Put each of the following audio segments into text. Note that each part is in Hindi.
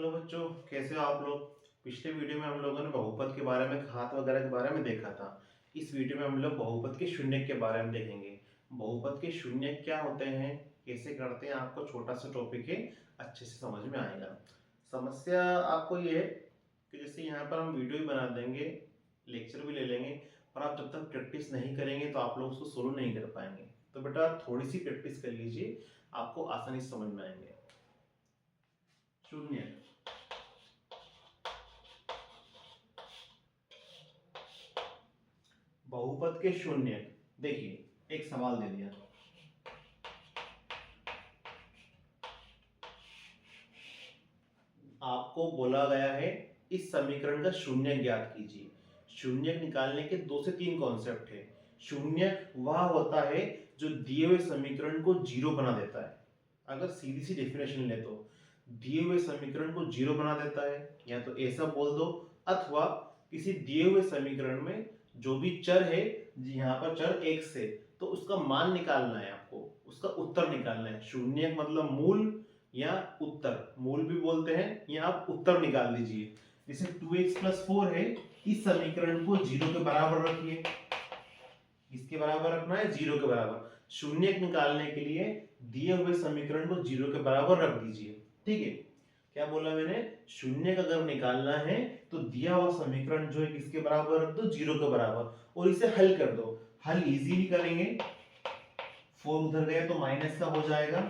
हेलो बच्चों, कैसे हो आप लोग। पिछले वीडियो में हम लोगों ने बहुपद के बारे में, घात वगैरह के बारे में देखा था। इस वीडियो में हम लोग बहुपद के शून्य के बारे में देखेंगे। बहुपद के शून्य क्या होते हैं, कैसे करते हैं, आपको छोटा सा टॉपिक है, अच्छे से समझ में आएगा। समस्या आपको ये है कि जैसे यहाँ पर हम वीडियो भी बना देंगे, लेक्चर भी ले लेंगे, पर आप जब तक प्रैक्टिस नहीं करेंगे तो आप लोग उसको सोल्व नहीं कर पाएंगे। तो बेटा थोड़ी सी प्रैक्टिस कर लीजिए, आपको आसानी से समझ में आएंगे। शून्य, बहुपद के शून्य। देखिए एक सवाल दे दिया, आपको बोला गया है इस समीकरण का शून्य ज्ञात कीजिए। शून्य निकालने के 2 से 3 कॉन्सेप्ट है। शून्य वह होता है जो दिए हुए समीकरण को जीरो बना देता है। अगर सीधी सी डेफिनेशन ले तो दिए हुए समीकरण को जीरो बना देता है, या तो ऐसा बोल दो, अथवा किसी दिए हुए समीकरण में जो भी चर है, यहाँ पर चर x है, तो उसका मान निकालना है, आपको उसका उत्तर निकालना है। शून्य मतलब मूल या उत्तर, मूल भी बोलते हैं, या आप उत्तर निकाल लीजिए। जैसे 2x+4 है, इस समीकरण को जीरो के बराबर रखिए। इसके बराबर रखना है, जीरो के बराबर। शून्य निकालने के लिए दिए हुए समीकरण को जीरो के बराबर रख दीजिए। ठीक है, क्या बोला मैंने, शून्य का अगर निकालना है तो दिया हुआ समीकरण जो है किसके बराबर रख दो, जीरो के बराबर, और इसे हल कर दो। हल इजीली करेंगे, 4 उधर गया तो माइनस का हो जाएगा।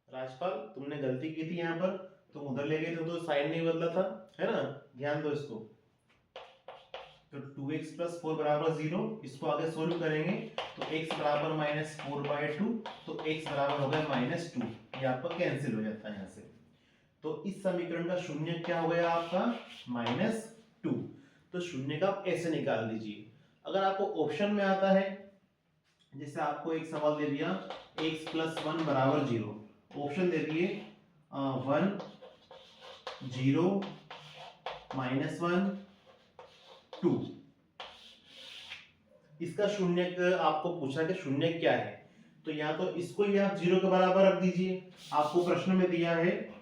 राजपाल तुमने गलती की थी, यहाँ पर तुम उधर ले गए थे तो साइन नहीं बदला था, है ना, ध्यान दो इसको। तो 2x+4 बराबर 0, इसको आगे सोल्व करेंगे तो x बराबर -4/2, तो x बराबर हो गया -2, ये आपका कैंसिल हो जाता है यहाँ से। तो इस समीकरण का शून्य क्या हो गया आपका, -2। तो शून्य का आप ऐसे निकाल दीजिए। अगर आपको ऑप्शन में आता है, जैसे आपको एक सवाल दे दिया x+1 बराबर 0, ऑप्शन दे दिए 1 0 -1 2। इसका शून्य आपको पूछा कि शून्य क्या है, तो या तो इसको ही आप जीरो के बराबर रख दीजिए। आपको प्रश्न में दिया है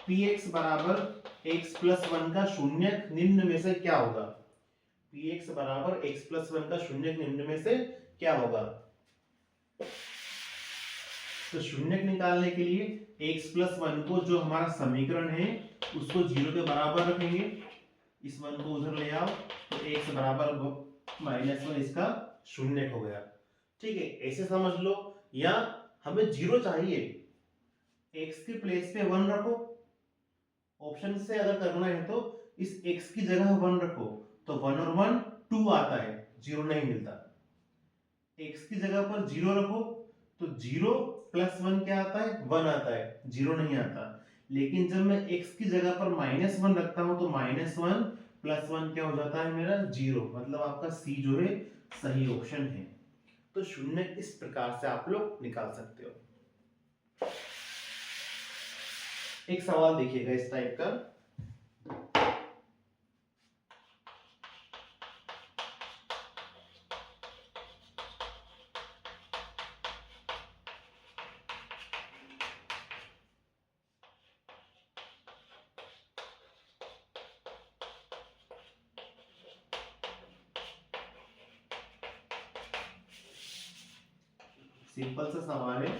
px बराबर x+1 का शून्य निम्न में से क्या होगा। px बराबर x+1 का शून्य निम्न में से क्या होगा। तो शून्य निकालने के लिए x+1 को, जो हमारा समीकरण है, उसको जीरो के बराबर रखेंगे। इस वन को उधर ले आओ तो x बराबर -1, इसका शून्य हो गया। ठीक है, ऐसे समझ लो। या हमें जीरो चाहिए, x के प्लेस पे 1 रखो। ऑप्शन से अगर करना है तो इस x की जगह 1 रखो, तो 1 और 1 2 आता है, जीरो नहीं मिलता। x की जगह पर 0 रखो तो 0 + 1 क्या आता है, 1 आता है, जीरो नहीं आता। लेकिन जब मैं x की जगह पर -1 रखता हूं तो -1 + 1 क्या हो जाता है मेरा, 0। मतलब आपका सी जो है सही ऑप्शन है। तो शून्य इस प्रकार से आप लोग निकाल सकते हो। एक सवाल देखिएगा इस टाइप का, सिंपल सा सवाल है।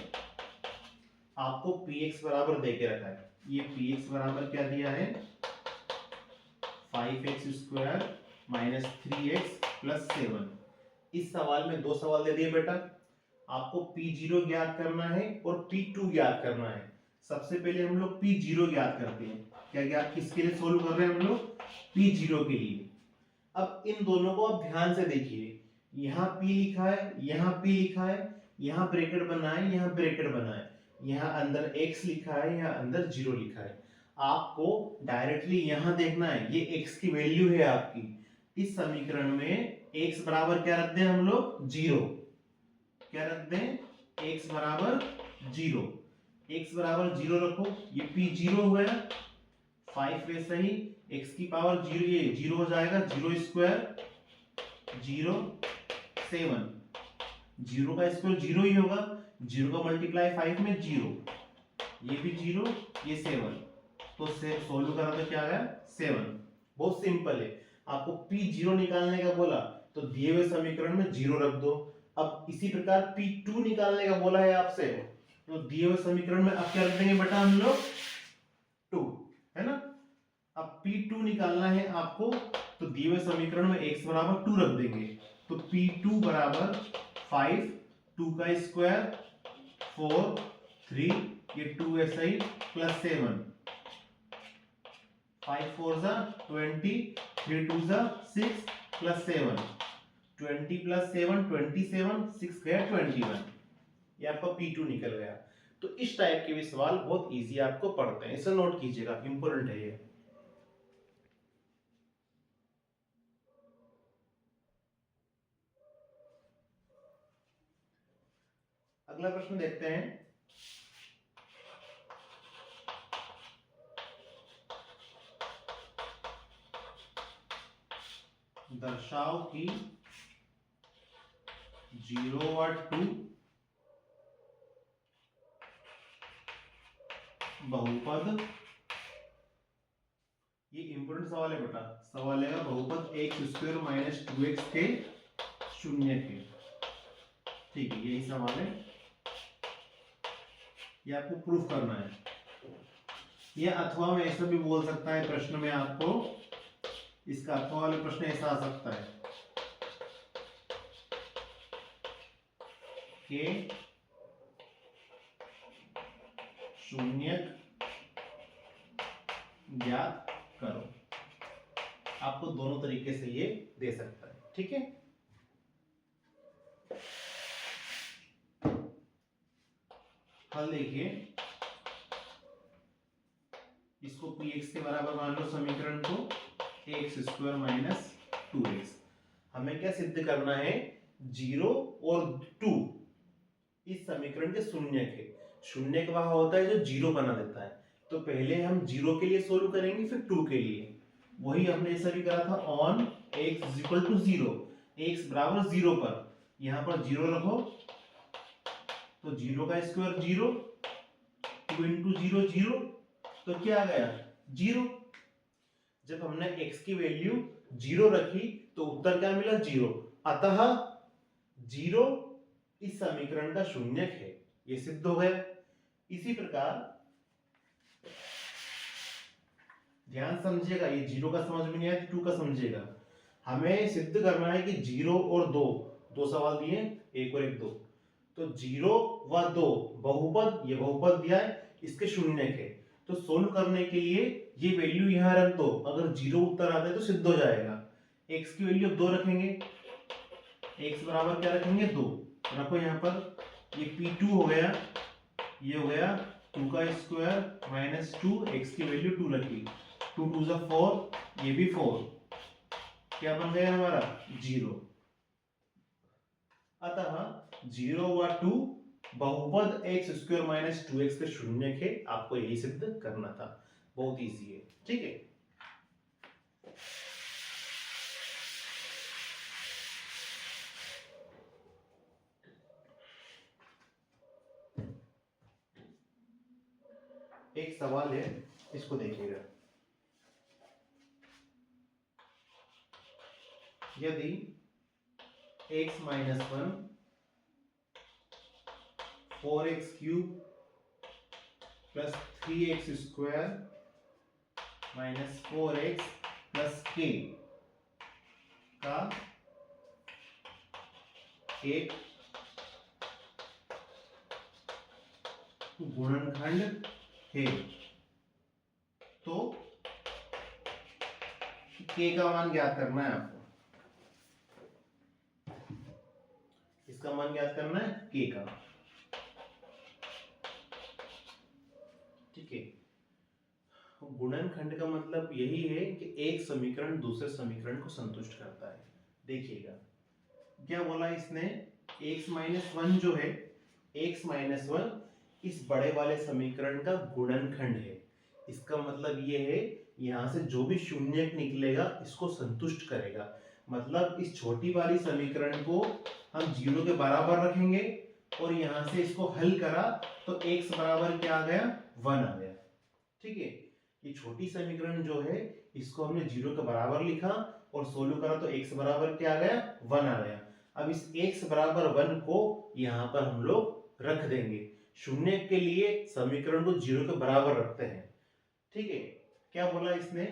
आपको px बराबर दे के रखा है, ये px बराबर क्या दिया है, 5x² -3x + 7। इस सवाल में 2 सवाल दे दिए बेटा। आपको p0 ज्ञात करना है और p2 ज्ञात करना है। सबसे पहले हम लोग p0 ज्ञात करते हैं। क्या ज्ञात, किसके लिए सोल्व कर रहे हैं हम लोग, p0 के लिए। अब इन दोनों को आप ध्यान से देखिए, यहाँ p लिखा है, यहाँ p लिखा है, यहाँ ब्रैकेट बना है, यहाँ ब्रैकेट बना है, यहाँ अंदर x लिखा है, यहाँ अंदर 0 लिखा है। आपको डायरेक्टली यहाँ देखना है, ये x की वैल्यू है आपकी। इस समीकरण में x बराबर क्या रख दें हम लोग, 0। क्या रख दें, x बराबर 0। x बराबर 0 रखो, ये p0 हुआ, 5 वैसे ही, x की पावर 0, ये 0 हो जाएगा, 0² 0 7, 0 का स्क्वायर 0 ही होगा, 0 का मल्टीप्लाई 5 में 0, ये भी 0, ये 7, तो सोल्व करा तो क्या आया 7। बहुत सिंपल है। आपको P0 निकालने का बोला तो दिए हुए समीकरण में 0 रख दो। अब इसी प्रकार P2 निकालने का बोला है आपसे, तो दिए हुए समीकरण में अब क्या रख देंगे बेटा हम लोग 2, है ना। अब P2 निकालना है आपको, तो दिए हुए समीकरण में x बराबर 2 रख देंगे, तो P2 बराबर 5, 2 का स्क्वायर 4, 3, ये 2 ऐसा ही प्लस 7, 5 4 जा 20, 3 2 जा 6 प्लस 7, 20 प्लस 7 27, 6 गया 21, ये आपका P2 निकल गया। तो इस टाइप के भी सवाल बहुत इजी आपको पढ़ते हैं, इसे नोट कीजिएगा, इंपॉर्टेंट है ये। अगला प्रश्न देखते हैं। दर्शाओ कि 0 और 2 बहुपद, ये इंपॉर्टेंट सवाल है बेटा, सवाल है बहुपद x स्क्वायर माइनस 2x के शून्य के। ठीक है, यही सवाल है, ये आपको प्रूफ करना है। या अथवा में ऐसा भी बोल सकता है प्रश्न में आपको, इसका अथवा वाले प्रश्न ऐसा आ सकता है कि शून्यक ज्ञात करो। आपको दोनों तरीके से ये दे सकता है, ठीक है। हल देखिए, इसको px के बराबर मान लो समीकरण को, एक्स स्क्वायर माइनस 2x। हमें क्या सिद्ध करना है, 0 और 2 इस समीकरण के शून्यक है। शून्यक वहां होता है जो 0 बना देता है, तो पहले हम 0 के लिए सोल्व करेंगे, फिर 2 के लिए। वही हमने ऐसा भी करा था, on x is equal to 0, x बराबर 0 पर यहां पर 0 रखो, तो 0 का स्क्वायर 0, 2 इंटू 0 0, तो क्या आ गया 0। जब हमने x की वैल्यू 0 रखी तो उत्तर क्या मिला 0, अतः 0 इस समीकरण का शून्यक है, ये सिद्ध हो गया। इसी प्रकार ध्यान समझिएगा, ये 0 का समझ में नहीं आया तो 2 का समझिएगा। हमें सिद्ध करना है कि 0 और 2, दो सवाल दिए, 1 और 1 2, तो 0 व 2 बहुपद, ये बहुपद दिया है, इसके शून्यक है। तो सोल्व करने के लिए ये वैल्यू यहां रख दो, अगर 0 उत्तर आता है तो सिद्ध हो जाएगा। x की वैल्यू 2 रखेंगे, x बराबर क्या रखेंगे 2 रखो यहां पर, ये P2 हो गया, ये हो गया 2 का स्क्वायर माइनस 2, x की वैल्यू 2 रखी, 2 2 जा 4, ये भी 4, क्या बन गया हमारा 0। अतः 0 व 2 बहुपद x स्क्वायर माइनस 2x के शून्यक है, आपको यही सिद्ध करना था। बहुत इजी है, ठीक है। एक सवाल है, इसको देखिएगा। यदि x minus 1 4x cube plus 3x square minus 4x plus k का एक गुणनखंड है, तो k का मान ज्ञात करना है आपको। इसका मान ज्ञात करना है k का, ठीक है। गुणनखंड का मतलब यही है कि एक समीकरण दूसरे समीकरण को संतुष्ट करता है। देखिएगा क्या बोला इसने, x माइनस 1 जो है, x माइनस 1 इस बड़े वाले समीकरण का गुणनखंड है। इसका मतलब ये है, यहां से जो भी शून्यक निकलेगा इसको संतुष्ट करेगा। मतलब इस छोटी वाली समीकरण को हम 0 के बराबर रखेंगे और यहां से इसको हल करा तो x बराबर क्या आ गया, 1 आ गया। ठीक है, ये छोटी समीकरण जो है इसको हमने 0 के बराबर लिखा और सोल्व करा तो x बराबर क्या आ गया, 1 आ गया। अब इस x बराबर 1 को यहाँ पर हम लोग रख देंगे। शून्य के लिए समीकरण को 0 के बराबर रखते हैं। ठीक है, क्या बोला इसने,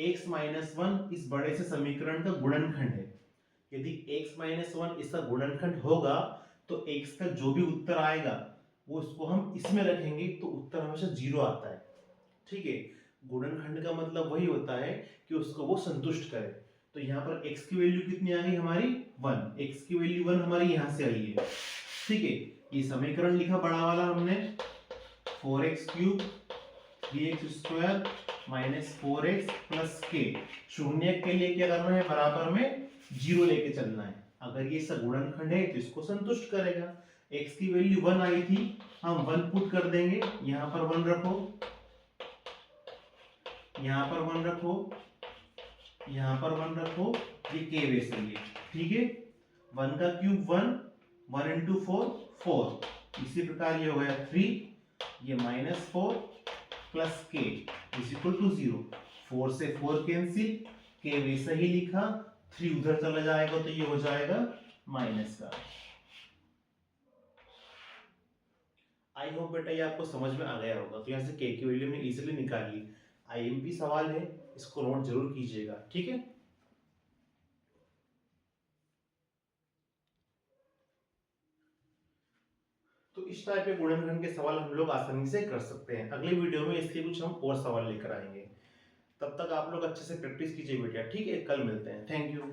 x माइनस 1 इस बड़े से समीकरण का गुणनखंड है। यदि x माइनस 1 इसका गुणनखंड होगा तो x का जो भी उत्तर आएगा वो उसको हम इसमें रखेंगे तो उत्तर हमेशा 0 आता है। ठीक है, गुणनखंड का मतलब वही होता है कि उसको वो संतुष्ट करे। तो यहाँ पर x की वैल्यू कितनी आ गई हमारी, 1। x की वैल्यू 1 हमारी यहाँ से आई है। ठीक है, ये समीकरण लिखा बड़ा वाला हमने, 4x cube 3x square minus 4x plus k। शून्य के लिए क्या करना है, बराबर में 0 लेके चलना है। अगर ये इसका गुणनखंड है तो इसको संतुष्ट करेगा। x की वैल्यू 1 आई थी, हम 1 पुट कर देंगे, यहाँ पर 1 रखो, यहाँ पर 1 रखो, यहाँ पर 1 रखो, ये k बेस है ये। ठीक है, 1 का क्यूब 1, 1 इंटू 4 4, इसी प्रकार ये हो गया 3, ये minus 4 plus k is equal to 0। 4 से 4 कैंसिल, k वैसा ही लिखा, 3 उधर चला जाएगा तो ये हो जाएगा माइनस का। आई होप बेटा ये आपको समझ में आ गया होगा। तो यहाँ से k की वैल्यू में इजीली निकाल ली। आईएमपी सवाल है, इसको नोट जरूर कीजिएगा। ठीक है, तो इस टाइप के गुणनखंड के सवाल हम लोग आसानी से कर सकते हैं। अगले वीडियो में इसके कुछ हम और सवाल लेकर आएंगे। तब तक आप लोग अच्छे से प्रैक्टिस कीजिए बेटा। ठीक है, कल मिलते हैं। Thank you.